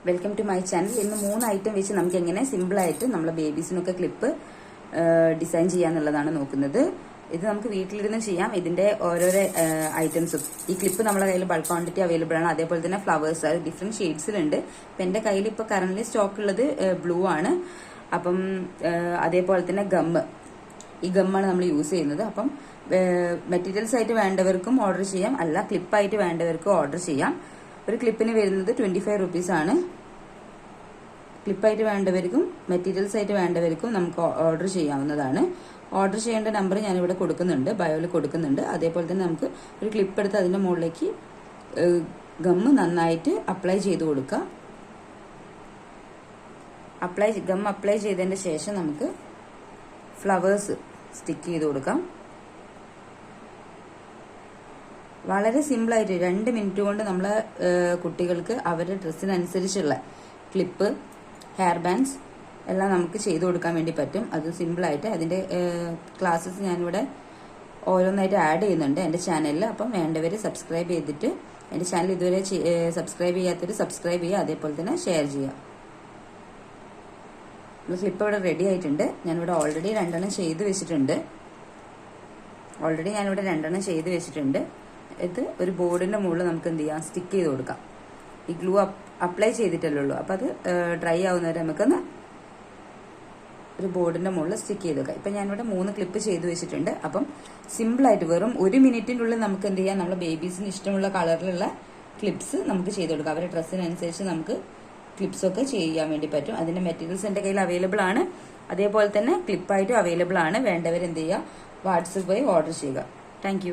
Welcome to my channel. ഇന്ന് 3 item വെച്ച് നമുക്ക് എങ്ങനെ സിമ്പിളായിട്ട് നമ്മളെ ബേബീസിനൊക്കെ ക്ലിപ്പ് ഡിസൈൻ ചെയ്യാന്നുള്ളതാണ് നോക്കുന്നത്. ഇത് നമുക്ക് വീട്ടിലിരുന്ന് ചെയ്യാം. ഇതിന്റെ ഓരോരോ ഐറ്റംസും ഈ ക്ലിപ്പ് നമ്മുടെ കയ്യിൽ ബൾക്ക് ക്വാണ്ടിറ്റി അവൈലബിൾ ആണ്. അതേപോലെ തന്നെ ഫ്ലവേഴ്സ് അത് ഡിഫറെന്റ് ഷെയ്ഡ്സിലുണ്ട്. ഇപ്പം എൻ്റെ കയ്യിൽ ഇപ്പോൾ കറന്റ് സ്റ്റോക്ക് ഉള്ളത് ബ്ലൂ ആണ്. അപ്പം അതേപോലെ തന്നെ ഈ ഗമ്മാണ് നമ്മൾ യൂസ് ചെയ്യുന്നത്. അപ്പം മെറ്റീരിയൽസ് ആയിട്ട് വേണ്ടവർക്കും ഓർഡർ ചെയ്യാം, അല്ല ക്ലിപ്പായിട്ട് വേണ്ടവർക്കും ഓർഡർ ചെയ്യാം. ഒരു ക്ലിപ്പിന് വരുന്നത് 25 റുപ്പീസ് ആണ്. ക്ലിപ്പായിട്ട് വേണ്ടവർക്കും മെറ്റീരിയൽസ് ആയിട്ട് വേണ്ടവർക്കും നമുക്ക് ഓർഡർ ചെയ്യാവുന്നതാണ്. ഓർഡർ ചെയ്യേണ്ട നമ്പർ ഞാനിവിടെ കൊടുക്കുന്നുണ്ട്, ബയോയിൽ കൊടുക്കുന്നുണ്ട്. അതേപോലെ തന്നെ നമുക്ക് ഒരു ക്ലിപ്പ് എടുത്ത് അതിൻ്റെ മുകളിലേക്ക് ഗമ്മ് നന്നായിട്ട് അപ്ലൈ ചെയ്ത് കൊടുക്കുക. ഗം അപ്ലൈ ചെയ്തതിന് ശേഷം നമുക്ക് ഫ്ലവേഴ്സ് സ്റ്റിക്ക് ചെയ്ത് കൊടുക്കാം. വളരെ സിമ്പിളായിട്ട് 2 മിനിറ്റ് കൊണ്ട് നമ്മളെ കുട്ടികൾക്ക് അവരുടെ ഡ്രസ്സിനനുസരിച്ചുള്ള ക്ലിപ്പ്, ഹെയർ ബാൻഡ്സ് എല്ലാം നമുക്ക് ചെയ്തു കൊടുക്കാൻ വേണ്ടി പറ്റും. അത് സിമ്പിളായിട്ട് അതിൻ്റെ ക്ലാസ്സസ് ഞാനിവിടെ ഓരോന്നായിട്ട് ആഡ് ചെയ്യുന്നുണ്ട് എൻ്റെ ചാനലിൽ. അപ്പം വേണ്ടവർ സബ്സ്ക്രൈബ് ചെയ്തിട്ട്, എൻ്റെ ചാനൽ ഇതുവരെ സബ്സ്ക്രൈബ് ചെയ്യാത്തവർ സബ്സ്ക്രൈബ് ചെയ്യുക, അതേപോലെ തന്നെ ഷെയർ ചെയ്യുക. ക്ലിപ്പ് ഇവിടെ റെഡി ആയിട്ടുണ്ട്. ഞാനിവിടെ ഓൾറെഡി 2 ചെയ്ത് വെച്ചിട്ടുണ്ട്. ഇത് ഒരു ബോർഡിന്റെ മുകളിൽ നമുക്ക് എന്ത് ചെയ്യാം, സ്റ്റിക്ക് ചെയ്ത് കൊടുക്കാം. ഈ ഗ്ലൂ അപ്ലൈ ചെയ്തിട്ടല്ലേ ഉള്ളൂ, അപ്പം അത് ഡ്രൈ ആവുന്നവരെ നമുക്കൊന്ന് ഒരു ബോർഡിന്റെ മുകളിൽ സ്റ്റിക്ക് ചെയ്ത് വെക്കാം. ഇപ്പം ഞാനിവിടെ 3 ക്ലിപ്പ് ചെയ്ത് വെച്ചിട്ടുണ്ട്. അപ്പം സിമ്പിളായിട്ട് വെറും 1 മിനിറ്റിൻ്റെ ഉള്ളിൽ നമുക്ക് എന്ത് ചെയ്യാം, നമ്മുടെ ബേബീസിന് ഇഷ്ടമുള്ള കളറിലുള്ള ക്ലിപ്സ് നമുക്ക് ചെയ്ത് കൊടുക്കാം. അവരുടെ ഡ്രസ്സിനനുസരിച്ച് നമുക്ക് ക്ലിപ്സൊക്കെ ചെയ്യാൻ വേണ്ടി പറ്റും. അതിന്റെ മെറ്റീരിയൽസ് എൻ്റെ കയ്യിൽ അവൈലബിൾ ആണ്. അതേപോലെ തന്നെ ക്ലിപ്പായിട്ടും അവൈലബിൾ ആണ്. വേണ്ടവർ എന്ത് ചെയ്യുക, വാട്സപ്പ് വഴി ഓർഡർ ചെയ്യുക. താങ്ക്